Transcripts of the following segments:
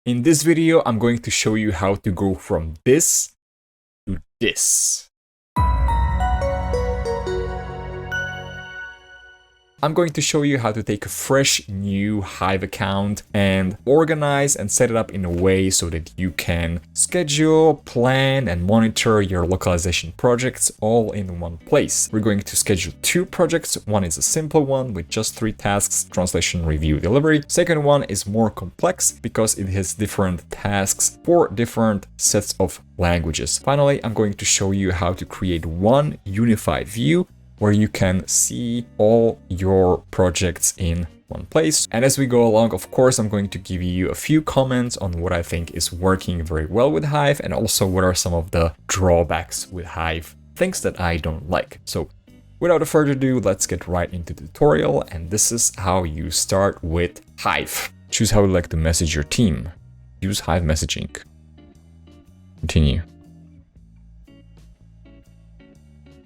In this video, I'm going to show you how to go from this to this. I'm going to show you how to take a fresh new Hive account and organize and set it up in a way so that you can schedule, plan, and monitor your localization projects all in one place. We're going to schedule 2 projects. One is a simple one with just 3 tasks: translation, review, delivery. Second one is more complex because it has different tasks for different sets of languages. Finally, I'm going to show you how to create one unified view where you can see all your projects in one place. And as we go along, of course, I'm going to give you a few comments on what I think is working very well with Hive, and also what are some of the drawbacks with Hive, things that I don't like. So without further ado, let's get right into the tutorial. And this is how you start with Hive. Choose how you'd like to message your team. Use Hive messaging. Continue.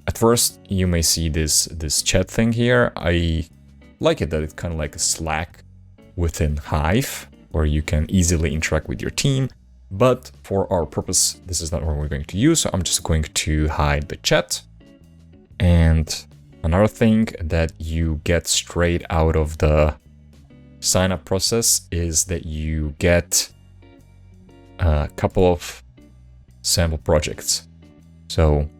At first, you may see this chat thing here. I like it that it's kind of like a Slack within Hive, where you can easily interact with your team. But for our purpose, this is not what we're going to use, so I'm just going to hide the chat. And another thing that you get straight out of the sign-up process is that you get a couple of sample projects. So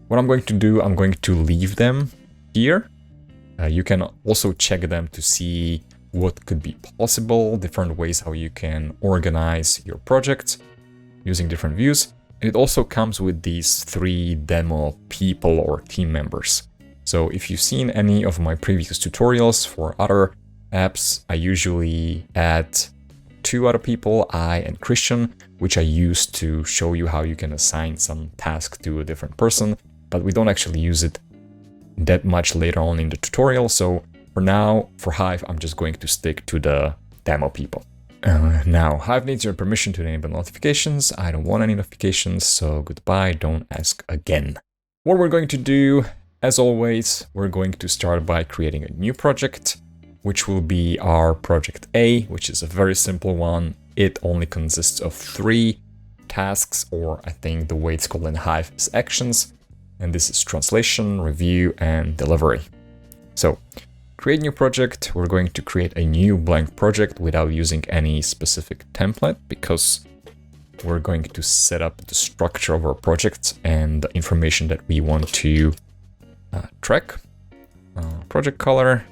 what I'm going to do, I'm going to leave them here. You can also check them to see what could be possible, different ways how you can organize your projects using different views. And it also comes with these 3 demo people or team members. So if you've seen any of my previous tutorials for other apps, I usually add 2 other people, I and Christian, which I use to show you how you can assign some task to a different person. But we don't actually use it that much later on in the tutorial. So for now, for Hive, I'm just going to stick to the demo people. Now, Hive needs your permission to enable notifications. I don't want any notifications, so goodbye, don't ask again. What we're going to do, as always, we're going to start by creating a new project, which will be our project A, which is a very simple one. It only consists of 3 tasks, or I think the way it's called in Hive is actions. And this is translation, review, and delivery. So, create new project. We're going to create a new blank project without using any specific template, because we're going to set up the structure of our project and the information that we want to track. Project color.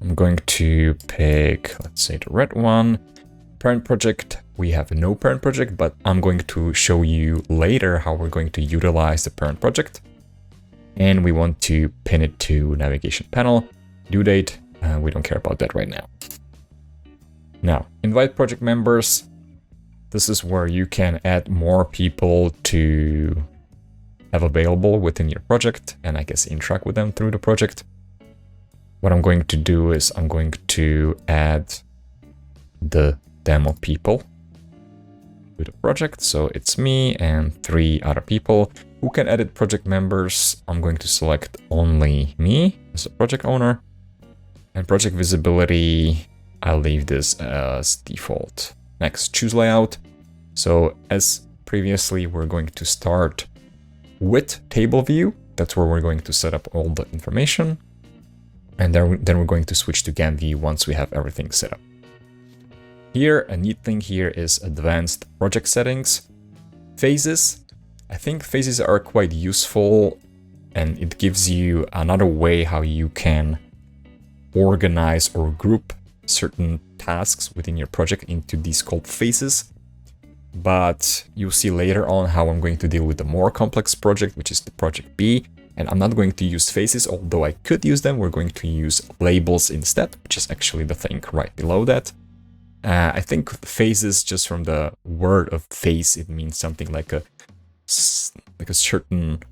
I'm going to pick, let's say, the red one. Parent project. We have no parent project, but I'm going to show you later how we're going to utilize the parent project. And we want to pin it to navigation panel. Due date, we don't care about that right now. Now, invite project members. This is where you can add more people to have available within your project, and I guess interact with them through the project. What I'm going to do is I'm going to add the demo people to the project. So it's me and 3 other people who can edit project members. I'm going to select only me as a project owner. And project visibility, I'll leave this as default. Next, choose layout. So as previously, we're going to start with table view. That's where we're going to set up all the information. And then we're going to switch to Gantt view once we have everything set up. Here, a neat thing here is advanced project settings. Phases. I think phases are quite useful, and it gives you another way how you can organize or group certain tasks within your project into these called phases. But you'll see later on how I'm going to deal with the more complex project, which is the project B. And I'm not going to use phases, although I could use them. We're going to use labels instead, which is actually the thing right below that. I think phases, just from the word of phase, it means something like a certain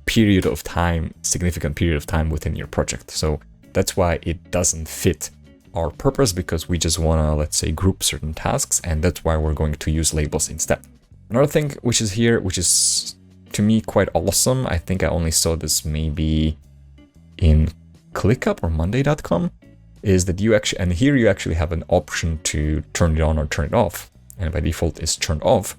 period of time, significant period of time within your project. So that's why it doesn't fit our purpose, because we just want to, let's say, group certain tasks, and that's why we're going to use labels instead. Another thing which is here, which is to me quite awesome, I think I only saw this maybe in ClickUp or Monday.com, is that you actually, and here you actually have an option to turn it on or turn it off. and by default is turned off.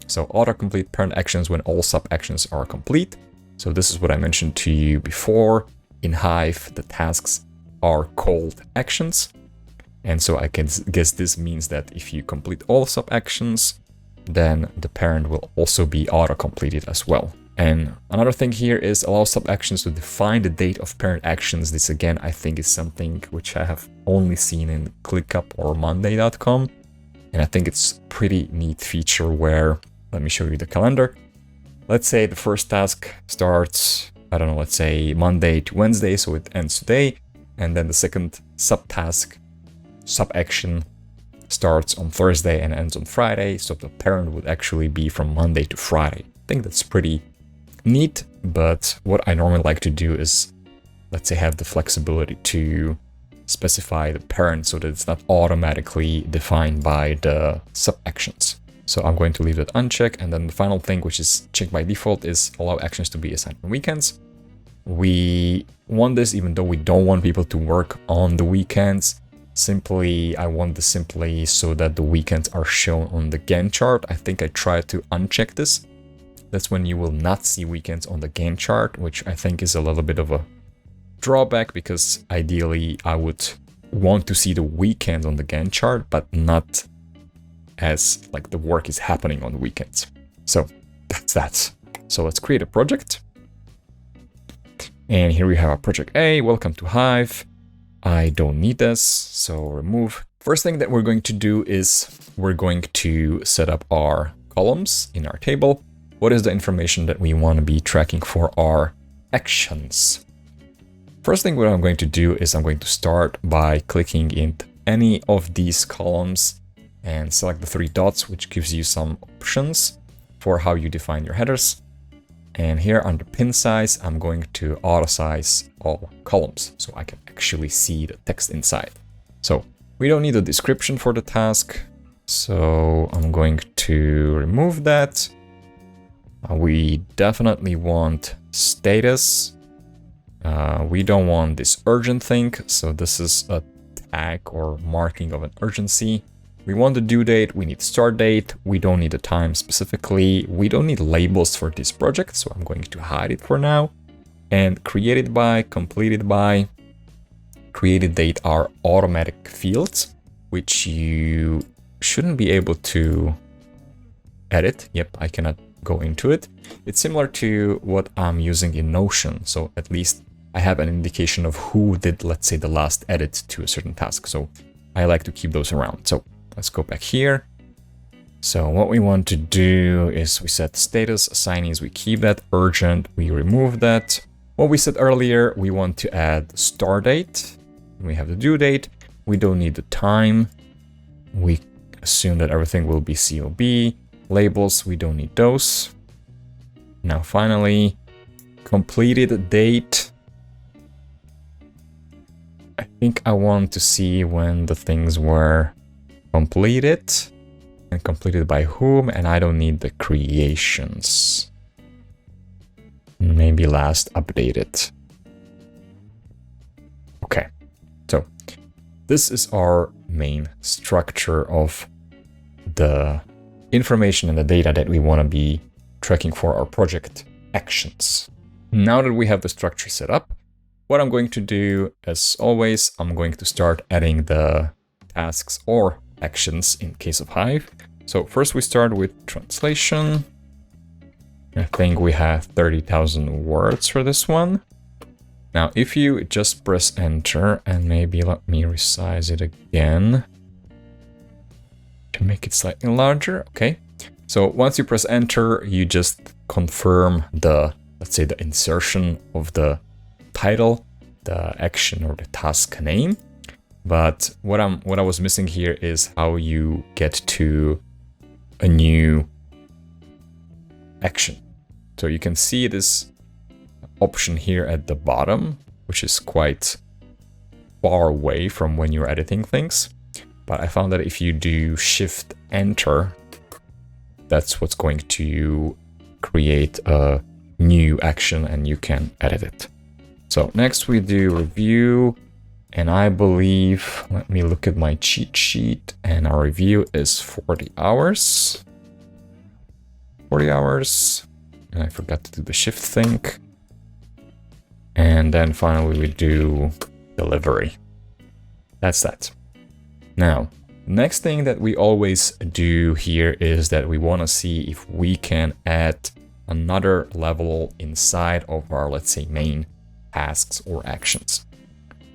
So autocomplete parent actions when all sub actions are complete. So this is what I mentioned to you before. In Hive, the tasks are called actions. And so I can guess this means that if you complete all sub actions, then the parent will also be auto-completed as well. And another thing here is allow sub actions to define the date of parent actions. This again, I think is something which I have only seen in ClickUp or Monday.com. And I think it's a pretty neat feature where, let me show you the calendar. Let's say the first task starts, I don't know, let's say Monday to Wednesday, so it ends today. And then the second subtask, sub-action, starts on Thursday and ends on Friday. So the parent would actually be from Monday to Friday. I think that's pretty neat, but what I normally like to do is, let's say, have the flexibility to specify the parent so that it's not automatically defined by the sub-actions. So I'm going to leave that unchecked. And then the final thing, which is checked by default, is allow actions to be assigned on weekends. We want this even though we don't want people to work on the weekends. I want this simply so that the weekends are shown on the Gantt chart. I think I tried to uncheck this. That's when you will not see weekends on the Gantt chart, which I think is a little bit of a drawback, because ideally I would want to see the weekend on the Gantt chart, but not as like the work is happening on the weekends. So that's that. So let's create a project. And here we have our project A. Welcome to Hive. I don't need this, so remove. First thing that we're going to do is we're going to set up our columns in our table. What is the information that we want to be tracking for our actions? First thing what I'm going to do is I'm going to start by clicking in any of these columns and select the three dots, which gives you some options for how you define your headers. And here under pin size, I'm going to auto size all columns so I can actually see the text inside. So we don't need a description for the task, so I'm going to remove that. We definitely want status. We don't want this urgent thing, so this is a tag or marking of an urgency. We want the due date, we need start date, we don't need the time specifically, we don't need labels for this project, so I'm going to hide it for now. And created by, completed by, created date are automatic fields, which you shouldn't be able to edit. Yep, I cannot go into it. It's similar to what I'm using in Notion, so at least I have an indication of who did, let's say, the last edit to a certain task. So I like to keep those around. So let's go back here. So what we want to do is we set status, assignees, we keep that, urgent, we remove that. What we said earlier, we want to add start date. We have the due date. We don't need the time. We assume that everything will be COB. Labels, we don't need those. Now finally, completed date. I think I want to see when the things were completed and completed by whom, and I don't need the creations. Maybe last updated. Okay, so this is our main structure of the information and the data that we want to be tracking for our project actions. Now that we have the structure set up, what I'm going to do, as always, I'm going to start adding the tasks or actions in case of Hive. So first we start with translation. I think we have 30,000 words for this one. Now, if you just press enter and maybe let me resize it again to make it slightly larger. Okay. So once you press enter, you just confirm the, let's say, the insertion of the title, the action or the task name. But what I was missing here is how you get to a new action. So you can see this option here at the bottom, which is quite far away from when you're editing things. But I found that if you do Shift Enter, that's what's going to create a new action and you can edit it. So next we do review. And I believe, let me look at my cheat sheet, and our review is 40 hours. 40 hours. And I forgot to do the shift thing. And then finally we do delivery. That's that. Now, next thing that we always do here is that we want to see if we can add another level inside of our, let's say, main tasks or actions.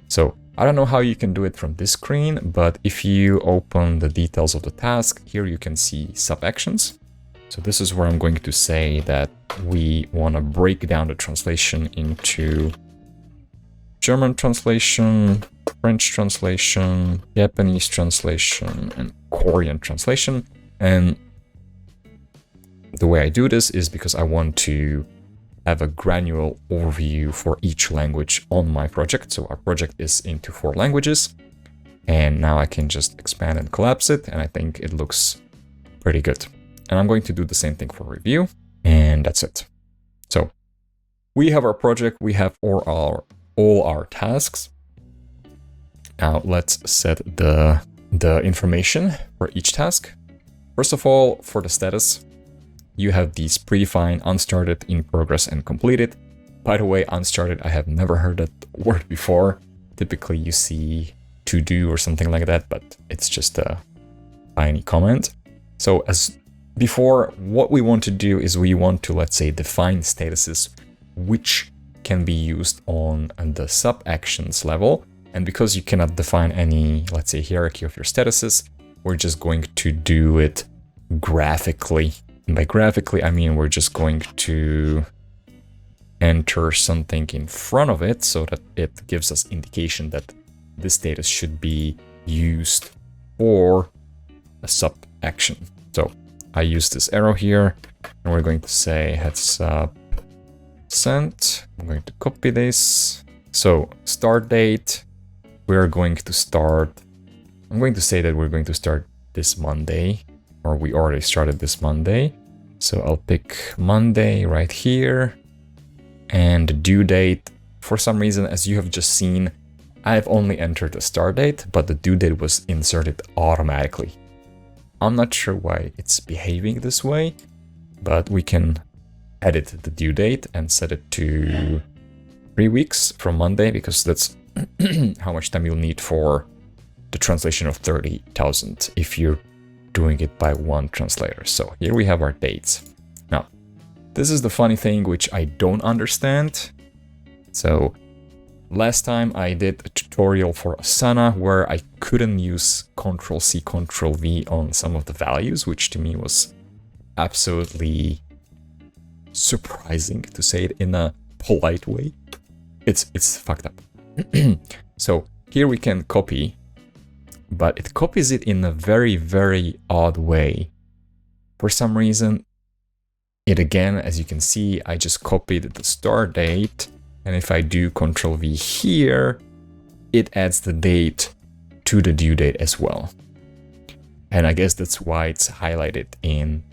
So I don't know how you can do it from this screen, but if you open the details of the task, here you can see sub-actions. So this is where I'm going to say that we want to break down the translation into German translation, French translation, Japanese translation, and Korean translation. And the way I do this is because I want to have a granular overview for each language on my project. So our project is into 4 languages. And now I can just expand and collapse it. And I think it looks pretty good. And I'm going to do the same thing for review. And that's it. So we have our project. We have all our tasks. Now let's set the information for each task. First of all, for the status, you have these predefined unstarted, in progress, and completed. By the way, unstarted, I have never heard that word before. Typically you see to do or something like that, but it's just a tiny comment. So as before, what we want to do is we want to, let's say, define statuses which can be used on the sub-actions level. And because you cannot define any, let's say, hierarchy of your statuses, we're just going to do it graphically. And by graphically, I mean we're just going to enter something in front of it so that it gives us indication that this status should be used for a sub-action. So I use this arrow here, and we're going to say heads up sent. I'm going to copy this. So start date, we're going to start, I'm going to say that we're going to start this Monday, or we already started this Monday. So I'll pick Monday right here. And the due date, for some reason, as you have just seen, I've only entered the start date, but the due date was inserted automatically. I'm not sure why it's behaving this way, but we can edit the due date and set it to 3 weeks from Monday, because that's how much time you'll need for the translation of 30,000 if you're doing it by one translator. So here we have our dates. Now, this is the funny thing which I don't understand. So last time I did a tutorial for Asana where I couldn't use Ctrl+C, Ctrl+V on some of the values, which to me was absolutely surprising, to say it in a polite way. It's fucked up. So here we can copy, but it copies it in a very, very odd way. For some reason, it again, as you can see, I just copied the start date. And if I do Ctrl+V here, it adds the date to the due date as well. And I guess that's why it's highlighted in,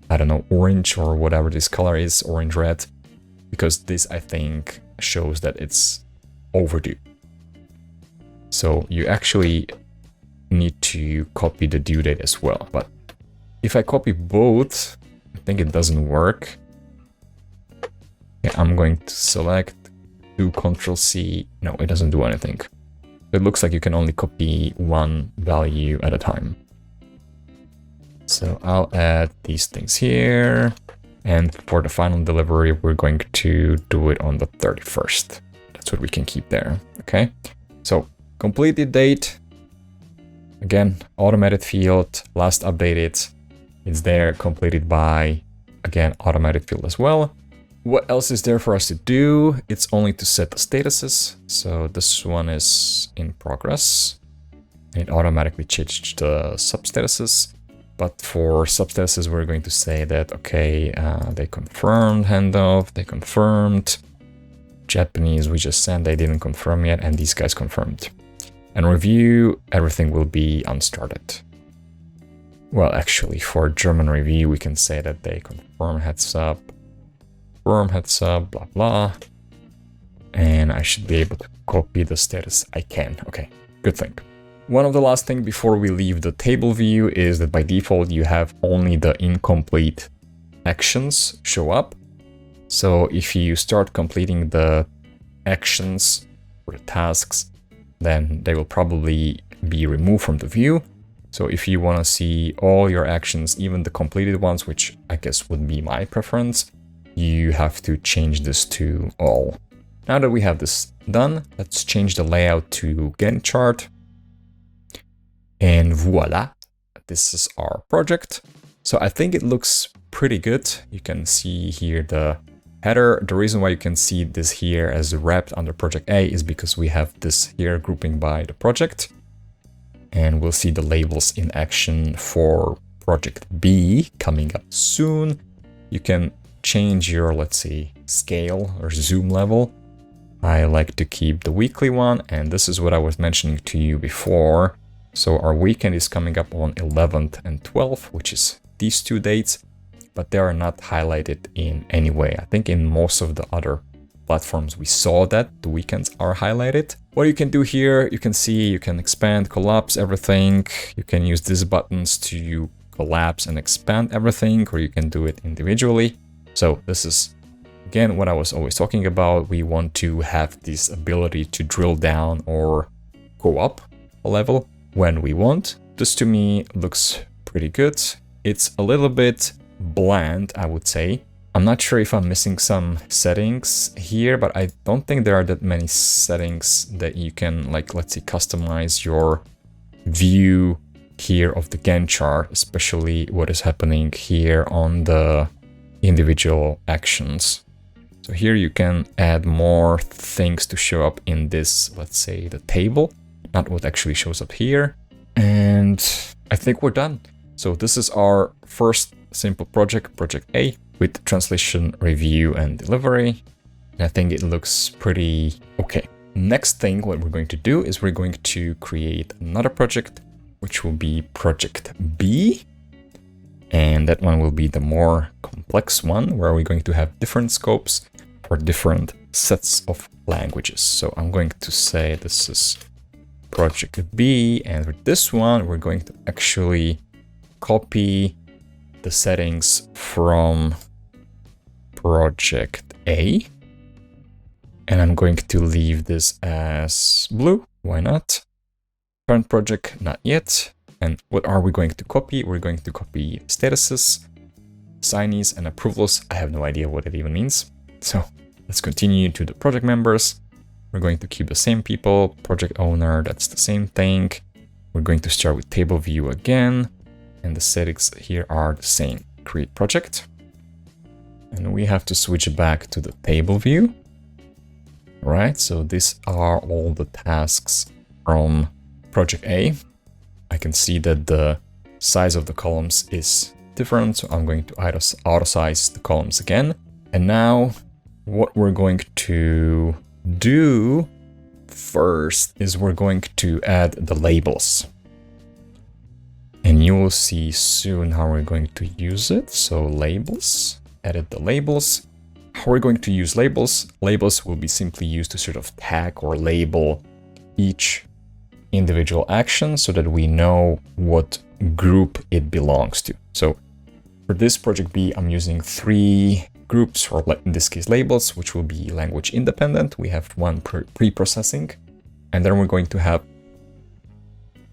I don't know, orange or whatever this color is, orange red, because this, I think, shows that it's overdue. So you actually need to copy the due date as well. But if I copy both, I think it doesn't work. Okay, I'm going to select, do Ctrl+C. No, it doesn't do anything. It looks like you can only copy one value at a time. So I'll add these things here. And for the final delivery, we're going to do it on the 31st. That's what we can keep there. Okay. So completed date. Again, automated field, last updated. It's there, completed by, again, automated field as well. What else is there for us to do? It's only to set the statuses. So this one is in progress. It automatically changed the sub-statuses. But for sub-statuses, we're going to say that, okay, they confirmed handoff, they confirmed. Japanese, we just sent, they didn't confirm yet, and these guys confirmed. And review, everything will be unstarted. Well, actually, for German review, we can say that they confirm heads up, blah, blah. and I should be able to copy the status. I can. Okay, good thing. One of the last things before we leave the table view is that by default you have only the incomplete actions show up. So if you start completing the actions or the tasks, then they will probably be removed from the view. So if you want to see all your actions, even the completed ones, which I guess would be my preference, you have to change this to all. Now that we have this done, let's change the layout to Gantt chart. And voila, this is our project. So I think it looks pretty good. You can see here the header. The reason why you can see this here as wrapped under project A is because we have this here grouping by the project. And we'll see the labels in action for project B coming up soon. You can change your, let's say, scale or zoom level. I like to keep the weekly one, and this is what I was mentioning to you before. So our weekend is coming up on 11th and 12th, which is these 2 dates, but they are not highlighted in any way. I think in most of the other platforms we saw that the weekends are highlighted. What you can do here, you can see you can expand, collapse everything. You can use these buttons to collapse and expand everything, or you can do it individually. So this is, again, what I was always talking about. We want to have this ability to drill down or go up a level when we want. This to me looks pretty good. It's a little bit bland, I would say. I'm not sure if I'm missing some settings here, but I don't think there are that many settings that you can, like, let's say, customize your view here of the Gantt chart, especially what is happening here on the individual actions. So here you can add more things to show up in this, let's say, the table, not what actually shows up here. And I think we're done. So this is our first simple project, project A, with translation, review, and delivery. And I think it looks pretty okay. Next thing, what we're going to do is we're going to create another project, which will be project B. And that one will be the more complex one, where we're going to have different scopes for different sets of languages. So I'm going to say this is project B, and with this one, we're going to actually copy the settings from project A. And I'm going to leave this as blue. Why not? Current project, not yet. And what are we going to copy? We're going to copy statuses, signees, and approvals. I have no idea what it even means. So let's continue to the project members. We're going to keep the same people. Project owner, that's the same thing. We're going to start with table view again. And the settings here are the same. Create project. And we have to switch back to the table view. Right, so these are all the tasks from project A. I can see that the size of the columns is different, so I'm going to auto size the columns again. And now what we're going to do first is we're going to add the labels. And you will see soon how we're going to use it. So labels, edit the labels. How we're going to use labels? Labels will be simply used to sort of tag or label each individual action so that we know what group it belongs to. So for this project B, I'm using 3 groups, or in this case labels, which will be language independent. We have one pre-processing, and then we're going to have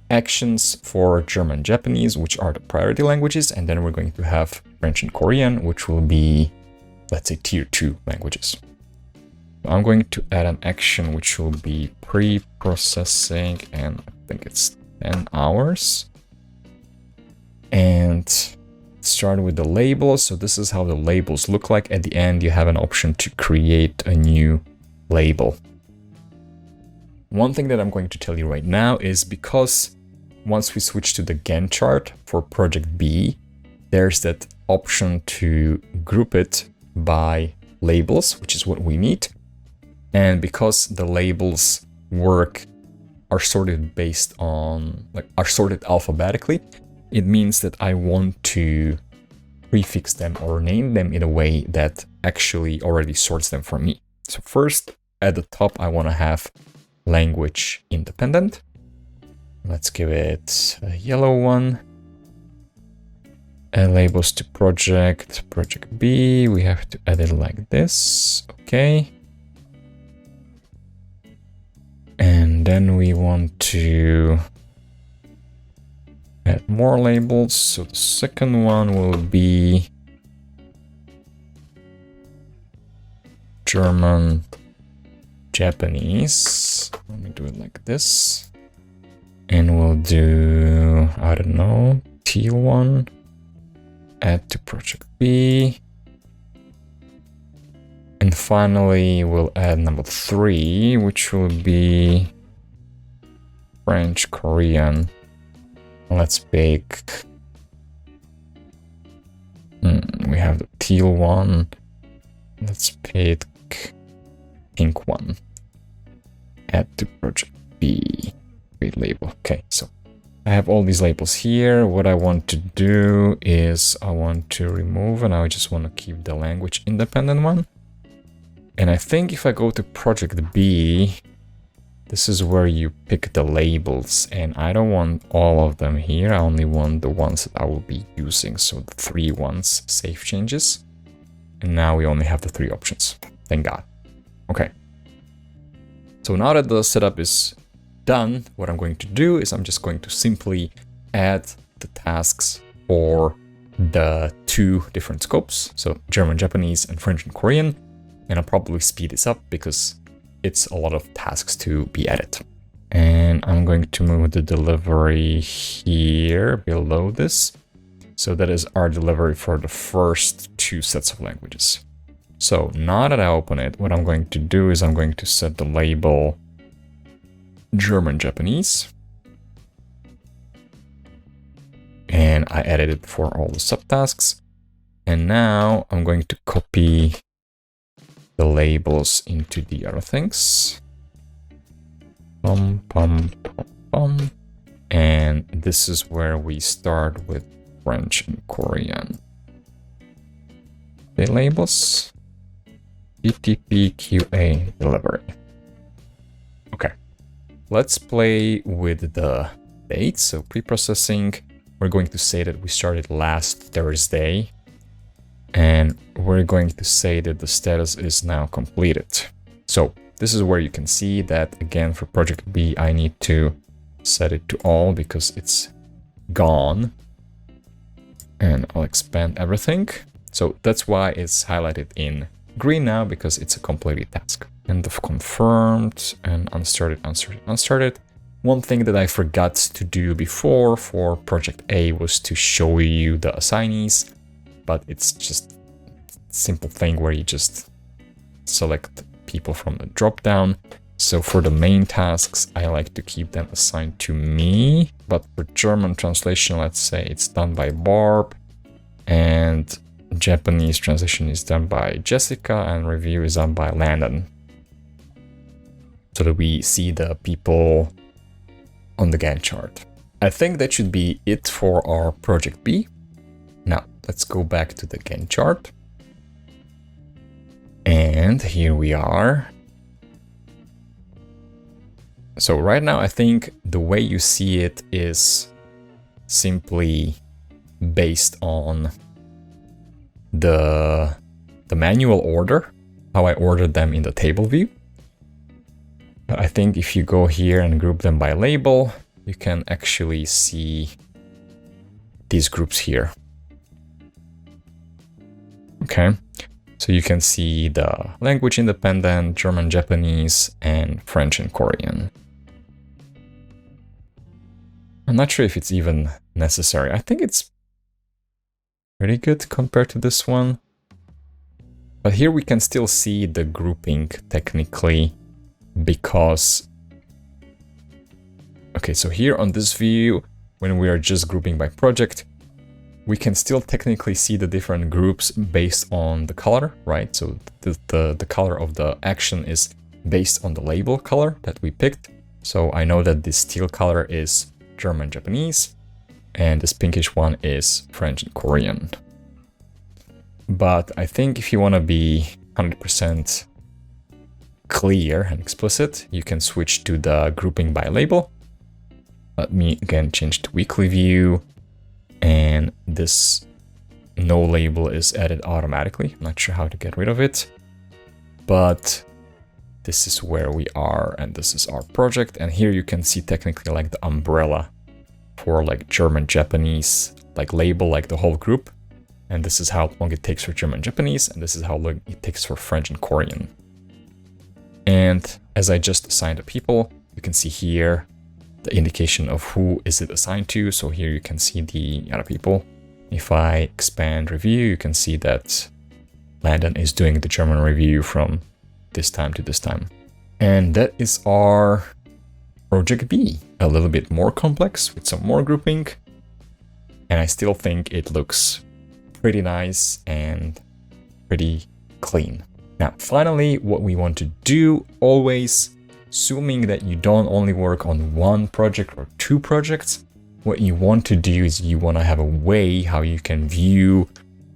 actions for German, Japanese, which are the priority languages, and then we're going to have French and Korean, which will be, let's say, tier 2 languages. I'm going to add an action which will be pre-processing, and I think it's 10 hours. And start with the labels. So this is how the labels look like. At the end, you have an option to create a new label. One thing that I'm going to tell you right now is because once we switch to the Gantt chart for project B, there's that option to group it by labels, which is what we need. And because the labels are sorted based on, are sorted alphabetically, it means that I want to prefix them or name them in a way that actually already sorts them for me. So first, at the top, I want to have language independent. Let's give it a yellow one. And labels to project B. We have to add it like this. Okay. And then we want to add more labels. So the second one will be German, Japanese. Let me do it like this. And we'll do, I don't know, teal one. Add to project B. And finally, we'll add number 3, which will be French, Korean. Let's pick. We have the teal one. Let's pick pink one. Add to project B. Create label. Okay, so I have all these labels here. What I want to do is I want to remove, and I just want to keep the language independent one. And I think if I go to project B, this is where you pick the labels, and I don't want all of them here. I only want the ones that I will be using. So the 3 ones, save changes. And now we only have the 3 options. Thank God. Okay. So now that the setup is done, what I'm going to do is I'm just going to simply add the tasks for the 2 different scopes. So German, Japanese, and French and Korean. And I'll probably speed this up because it's a lot of tasks to be added. And I'm going to move the delivery here below this. So that is our delivery for the first 2 sets of languages. So now that I open it, what I'm going to do is I'm going to set the label German, Japanese. And I added it for all the subtasks. And now I'm going to copy the labels into the other things. And this is where we start with French and Korean. The labels. HTTP QA delivery. Okay. Let's play with the dates. So pre-processing, we're going to say that we started last Thursday. And we're going to say that the status is now completed. So this is where you can see that, again, for project B, I need to set it to all because it's gone. And I'll expand everything. So that's why it's highlighted in green now, because it's a completed task. End of confirmed and unstarted. One thing that I forgot to do before for project A was to show you the assignees. But it's just a simple thing where you just select people from the drop-down. So for the main tasks, I like to keep them assigned to me. But for German translation, let's say it's done by Barb. And Japanese translation is done by Jessica. And review is done by Landon. So that we see the people on the Gantt chart. I think that should be it for our project B. Now, let's go back to the Gantt chart. And here we are. So right now, I think the way you see it is simply based on the manual order, how I ordered them in the table view. But I think if you go here and group them by label, you can actually see these groups here. Okay, so you can see the language independent, German, Japanese, and French and Korean. I'm not sure if it's even necessary. I think it's pretty good compared to this one. But here we can still see the grouping technically because... Okay, so here on this view, when we are just grouping by project, we can still technically see the different groups based on the color, right? So the color of the action is based on the label color that we picked. So I know that this teal color is German, Japanese, and this pinkish one is French and Korean. But I think if you want to be 100% clear and explicit, you can switch to the grouping by label. Let me again change to weekly view, and this no label is added automatically. I'm not sure how to get rid of it, but this is where we are, and this is our project. And here you can see technically like the umbrella for like German, Japanese, like label, like the whole group. And this is how long it takes for German, Japanese, and this is how long it takes for French and Korean. And as I just assigned the people, you can see here the indication of who is it assigned to. So here you can see the other people. If I expand review, you can see that Landon is doing the German review from this time to this time. And that is our project B, a little bit more complex with some more grouping. And I still think it looks pretty nice and pretty clean. Now, finally, what we want to do, always assuming that you don't only work on one project or two projects, what you want to do is you want to have a way how you can view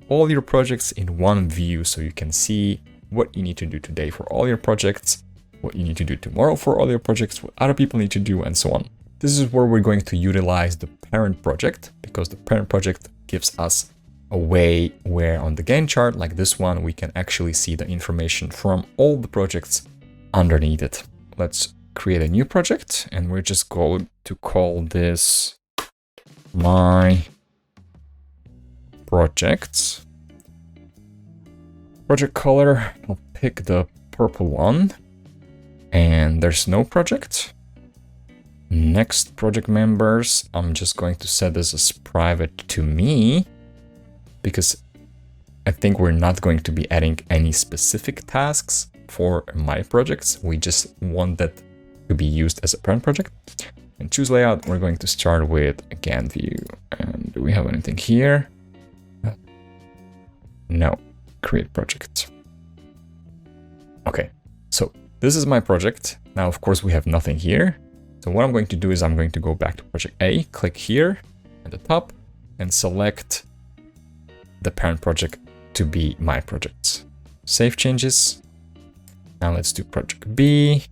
all your projects in one view, so you can see what you need to do today for all your projects, what you need to do tomorrow for all your projects, what other people need to do, and so on. This is where we're going to utilize the parent project, because the parent project gives us a way where on the Gantt chart, like this one, we can actually see the information from all the projects underneath it. Let's create a new project, and we're just going to call this my projects. Project color, I'll pick the purple one, and there's no project. Next project members, I'm just going to set this as private to me, because I think we're not going to be adding any specific tasks for my projects. We just want that to be used as a parent project. And choose layout, we're going to start with a Gantt view. And do we have anything here? No. Create project. Okay, so this is my project. Now, of course, we have nothing here. So what I'm going to do is I'm going to go back to project A, click here at the top, and select the parent project to be my projects. Save changes. Now let's do project B.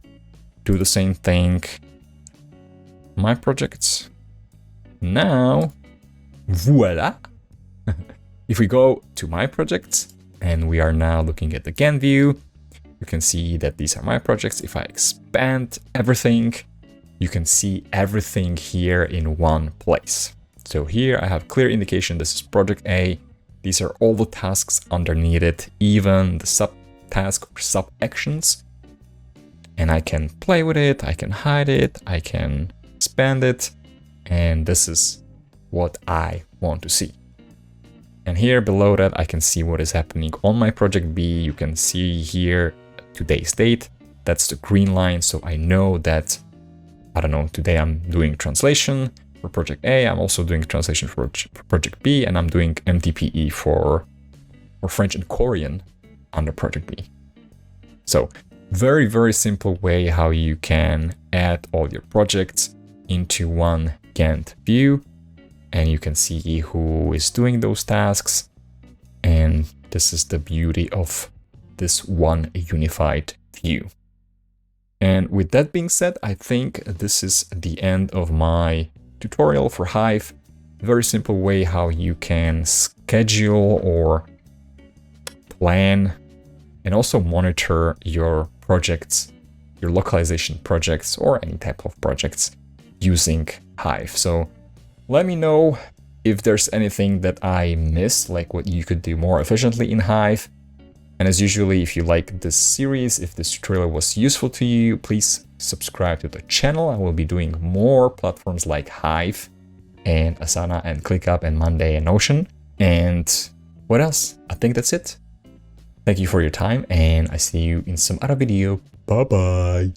Do the same thing. My projects. Now, voila. If we go to my projects and we are now looking at the Gantt view, you can see that these are my projects. If I expand everything, you can see everything here in one place. So here I have clear indication this is project A. These are all the tasks underneath it, even the subtask or sub actions. And I can play with it, I can hide it, I can expand it, and this is what I want to see. And here below that, I can see what is happening on my project B. You can see here today's date. That's the green line, so I know that, I don't know, today I'm doing translation for project A. I'm also doing translation for project B, and I'm doing MTPE for French and Korean under project B. So very, very simple way how you can add all your projects into one Gantt view, and you can see who is doing those tasks. And this is the beauty of this one unified view. And with that being said, I think this is the end of my tutorial for Hive. Very simple way how you can schedule or plan and also monitor your projects, your localization projects, or any type of projects using Hive. So let me know if there's anything that I missed, like what you could do more efficiently in Hive. And as usually, if you like this series, if this tutorial was useful to you, please subscribe to the channel. I will be doing more platforms like Hive and Asana and ClickUp and Monday and Notion. And what else? I think that's it. Thank you for your time, and I see you in some other video. Bye-bye.